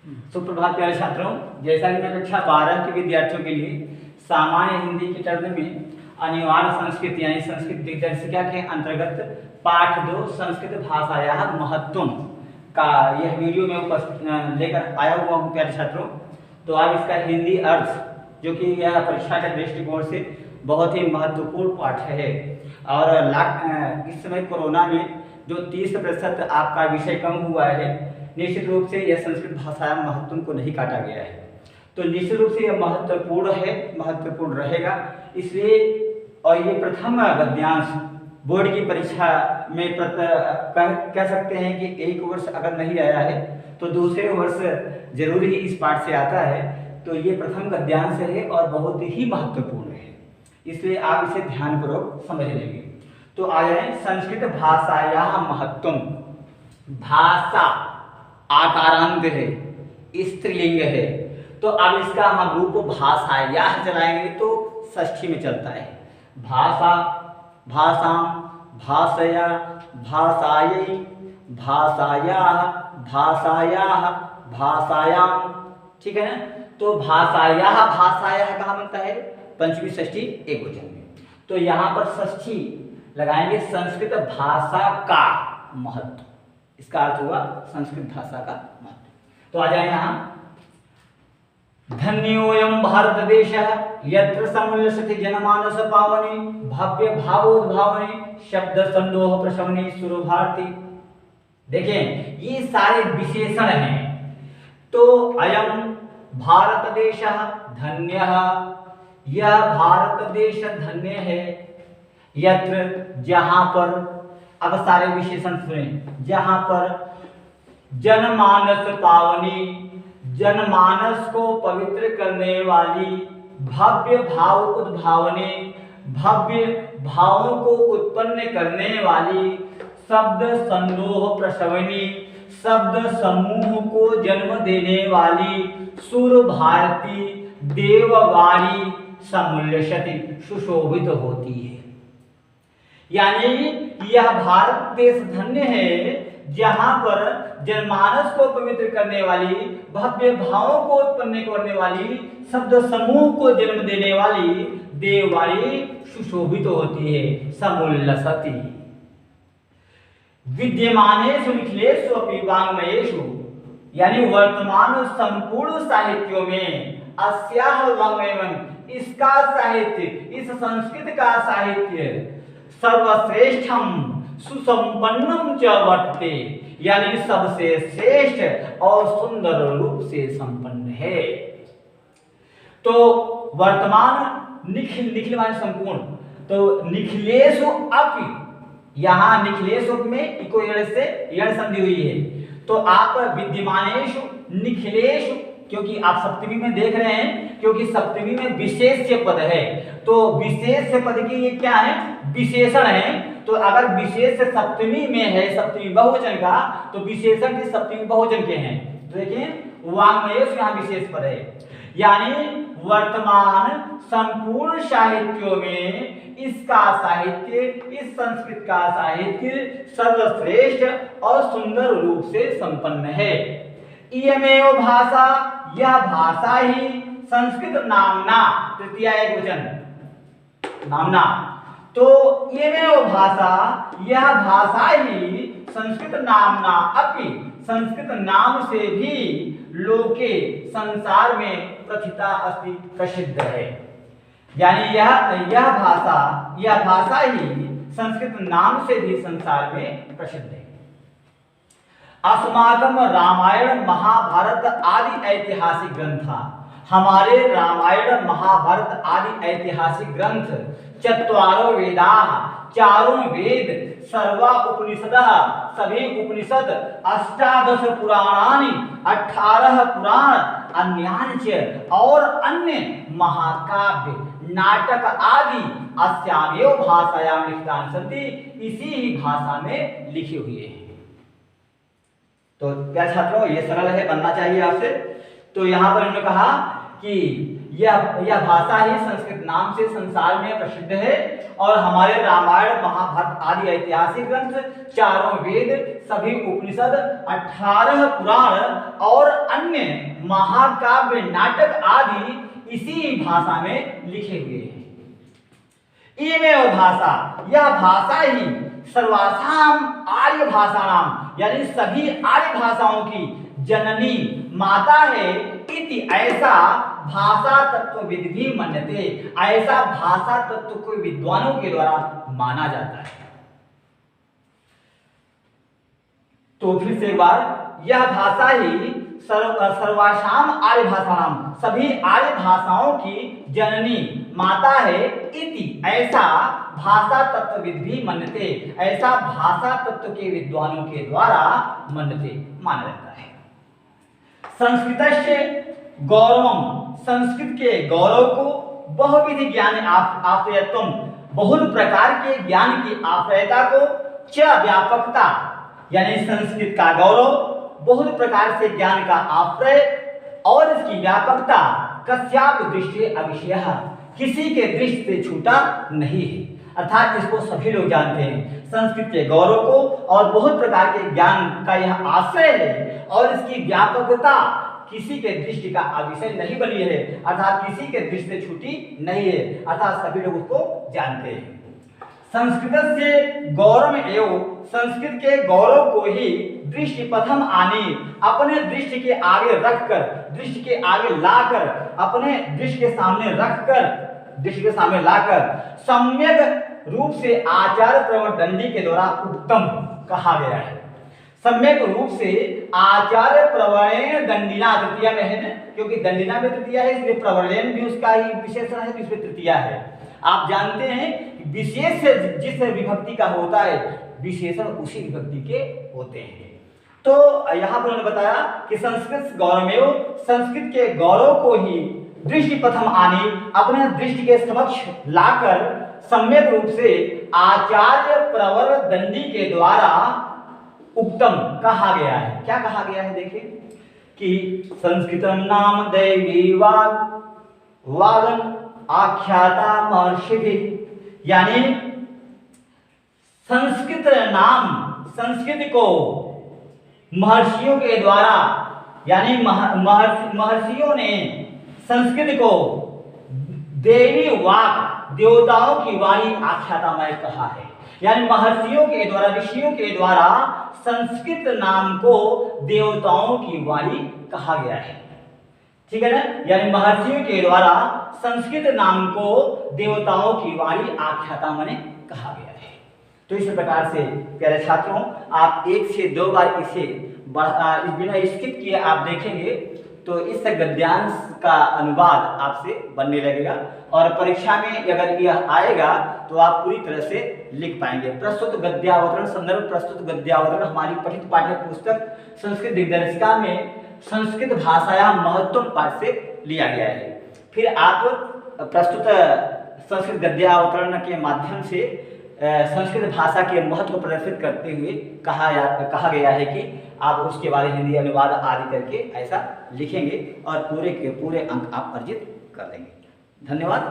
सुप्रभात प्यारे छात्रों। जैसा कि मैं कक्षा 12 के विद्यार्थियों के लिए सामान्य हिंदी की टर्म में अनिवार्य संस्कृत यानी संस्कृत दिग्दर्शिका के अंतर्गत पाठ 2 संस्कृत भाषाया महत्व का यह वीडियो में लेकर आया हुआ हूँ प्यारे छात्रों। तो आप इसका हिंदी अर्थ जो कि यह परीक्षा के दृष्टिकोण से बहुत ही महत्वपूर्ण पाठ है और इस समय कोरोना में जो 30% आपका विषय कम हुआ है, निश्चित रूप से यह संस्कृत भाषा महत्व को नहीं काटा गया है। तो निश्चित रूप से यह महत्वपूर्ण है, महत्वपूर्ण रहेगा। इसलिए और ये प्रथम गद्यांश बोर्ड की परीक्षा में कह सकते हैं कि एक वर्ष अगर नहीं आया है तो दूसरे वर्ष जरूर ही इस पाठ से आता है। तो ये प्रथम गद्यांश है और बहुत ही महत्वपूर्ण है, इसलिए आप इसे ध्यानपूर्वक समझ लेंगे। तो आ जाए संस्कृत भाषाया महत्व। भाषा आकारांत है, स्त्रीलिंग है, तो अब इसका हम रूप भाषाया चलाएंगे तो षष्ठी में चलता है। भाषा, भाषां, भाषया, भाषायै, भाषायाः, भाषायाः, भाषायां, ठीक है ना। तो भाषायाः, भाषायाः कहाँ बनता है? पंचमी षष्ठी एकवचन में। तो यहाँ पर षष्ठी लगाएंगे संस्कृत भाषा का महत्व। इसका अर्थ हुआ संस्कृत भाषा का महत्व। तो आ जाए यहाँ, धन्योऽयं भारत देशः यत्र समुल्लसति जनमानस पावने भव्य भावोद्भावने शब्द संदोह प्रशमने सुरो भारती। देखें ये सारे विशेषण हैं। तो अयम भारत देशः धन्यः, यह भारत देश धन्य है। यत्र जहां पर, अब सारे विशेषण सुने, जहां पर जनमानस पावनी, जनमानस को पवित्र करने वाली, भव्य भाव उद्भावने, भव्य भावों को उत्पन्न करने वाली, शब्द संदोह प्रसवनी, शब्द समूह को जन्म देने वाली, सुर भारती देववाणी समुल्लसति सुशोभित होती है। यानी यह भारत देश धन्य है जहां पर जनमानस को पवित्र करने वाली, भव्य भावों को उत्पन्न करने वाली, शब्द समूह को जन्म देने वाली देववाणी सुशोभित होती है, समुल्लसति। विद्यमानेषु निखिलेषु अपि वाङ्मयेषु, यानी वर्तमान संपूर्ण साहित्यों में अस्याः वाङ्मयम्, इसका साहित्य, इस संस्कृत का साहित्य सर्वश्रेष्ठम सुसंपन्नम च वर्तते, यानी सबसे श्रेष्ठ और सुंदर रूप से संपन्न है। तो वर्तमान निखिल माने संपूर्ण, तो निखिलेषु अपि, यहाँ निखिलेषु में इको यण से यण संधि हुई है। तो आप विद्यमानेषु निखिलेषु, क्योंकि आप सप्तमी में देख रहे हैं, क्योंकि सप्तमी में विशेष्य पद है, तो विशेष्य पद की ये क्या है? विशेषण है। तो अगर विशेष सप्तमी में है, सप्तमी बहुवचन का, तो विशेषण की सप्तमी बहुवचन के हैं। तो देखिए वाङ्मयेषु यहाँ विशेष पद है, यानी वर्तमान संपूर्ण साहित्यों में इसका साहित्य, इस संस्कृत का साहित्य सर्वश्रेष्ठ और सुंदर रूप से संपन्न है। इयमेव भाषा, यह भाषा ही संस्कृत नामना, तृतीया एकवचन नामना। तो इयमेव भाषा, यह भाषा ही संस्कृत नामना अपि, संस्कृत नाम से भी लोके संसार में प्रथिता अस्ति, प्रसिद्ध है। यानी यह भाषा ही संस्कृत नाम से भी संसार में प्रसिद्ध है। अस्माकं रामायण महाभारत आदि ऐतिहासिक ग्रंथ, हमारे रामायण महाभारत आदि ऐतिहासिक ग्रंथ, चत्वारो वेदाः, चारों वेद, सर्वा उपनिषदः, सभी उपनिषद, अष्टादश पुराणानि, 18 पुराण, अन्यानि च, और अन्य महाकाव्य, नाटक आदि अस्यामेव भाषायां लिखितानि सन्ति, इसी ही भाषा में लिखे हुए हैं। तो प्यारे छात्रों ये सरल है, बनना चाहिए आपसे। तो यहाँ पर इन्होंने कहा कि यह भाषा ही संस्कृत नाम से संसार में प्रसिद्ध है और हमारे रामायण महाभारत आदि ऐतिहासिक ग्रंथ, चारों वेद, सभी उपनिषद, 18 पुराण और अन्य महाकाव्य, नाटक आदि इसी भाषा में लिखे हुए हैं। इमेव भाषा, यह भाषा ही सर्वासाम आर्य भाषाणाम यानी सभी आर्य भाषाओं की जननी माता है इति ऐसा भाषा तत्वविद भी मानते, ऐसा भाषा तत्व को विद्वानों के द्वारा माना जाता है। तो फिर से एक बार, यह भाषा ही सर्वासाम आर्य भाषाणाम सभी आर्य भाषाओं की जननी माता है इति ऐसा भाषा तत्वविद भी मानते, ऐसा भाषा तत्व के विद्वानों के द्वारा मानते माना जाता है। संस्कृतस्य गौरवम, संस्कृत के गौरव को बहुविध ज्ञान आश्रयत्वम, बहुत प्रकार के ज्ञान की आश्रयता को, च व्यापकता यानी संस्कृत का गौरव बहुत प्रकार से ज्ञान का आश्रय और इसकी व्यापकता कस्याप दृष्टि अविषयः, किसी के दृष्टि से छूटा नहीं है। अर्थात इसको सभी लोग जानते हैं, संस्कृत के गौरव को और बहुत प्रकार के ज्ञान का यह आश्रय है और इसकी व्यापकता किसी के दृष्टि का अविषय नहीं बनी है, अर्थात किसी के दृष्टि से छूटी नहीं है, अर्थात सभी लोग उसको जानते हैं। संस्कृत से गौरव एवं, संस्कृत के गौरव को ही दृष्टि प्रथम आने, अपने दृष्टि के आगे रखकर, दृष्टि के आगे लाकर, अपने दृष्टि के सामने रखकर, दृष्टि के सामने लाकर सम्यक रूप से आचार्य प्रवण दंडी के द्वारा उत्तम कहा गया है। सम्यक रूप से आचार्य प्रवणेन दंडिना, तृतीया में है ना, क्योंकि दंडिना में तृतीया है इसलिए प्रवणेन भी उसका ही विशेषण है, इसमें तृतीया है। आप जानते हैं विशेष जिस विभक्ति का होता है विशेषण उसी विभक्ति के होते हैं। तो यहाँ पर उन्होंने बताया कि संस्कृत गौरवमेव, संस्कृत के गौरव को ही दृष्टि प्रथम आने, अपने दृष्टि के समक्ष लाकर सम्यक रूप से आचार्य प्रवर दंडी के द्वारा उत्तम कहा गया है। क्या कहा गया है देखिए कि संस्कृतम नाम दैवी वागन आख्याता महर्षि, यानी संस्कृत नाम, संस्कृत को महर्षियों के द्वारा यानी महर्षियों ने संस्कृत को देवी वाक, देवताओं की वाणी आख्यातामय कहा है। यानी महर्षियों के द्वारा, ऋषियों के द्वारा संस्कृत नाम को देवताओं की वाणी कहा गया है। ठीक है ना, यानी महर्षियों के द्वारा संस्कृत नाम को देवताओं की वाणी आख्यातामय कहा गया है। तो इस प्रकार से प्यारे छात्रों, आप 1 से 2 बार इसे बिना स्किप किए आप देखेंगे तो इस गद्यांश का अनुवाद आपसे बनने लगेगा और परीक्षा में अगर यह आएगा तो आप पूरी तरह से लिख पाएंगे। प्रस्तुत गद्यावतरण, संदर्भ प्रस्तुत गद्यावतरण हमारी पठित पाठ्य पुस्तक संस्कृत दिग्दर्शिका में संस्कृत भाषाया महत्व पाठ से लिया गया है। फिर आप प्रस्तुत संस्कृत गद्यावतरण के माध्यम से संस्कृत भाषा के महत्व को प्रदर्शित करते हुए कहा गया है कि आप उसके बारे में हिंदी अनुवाद आदि करके ऐसा लिखेंगे और पूरे के पूरे अंक आप अर्जित कर लेंगे। धन्यवाद।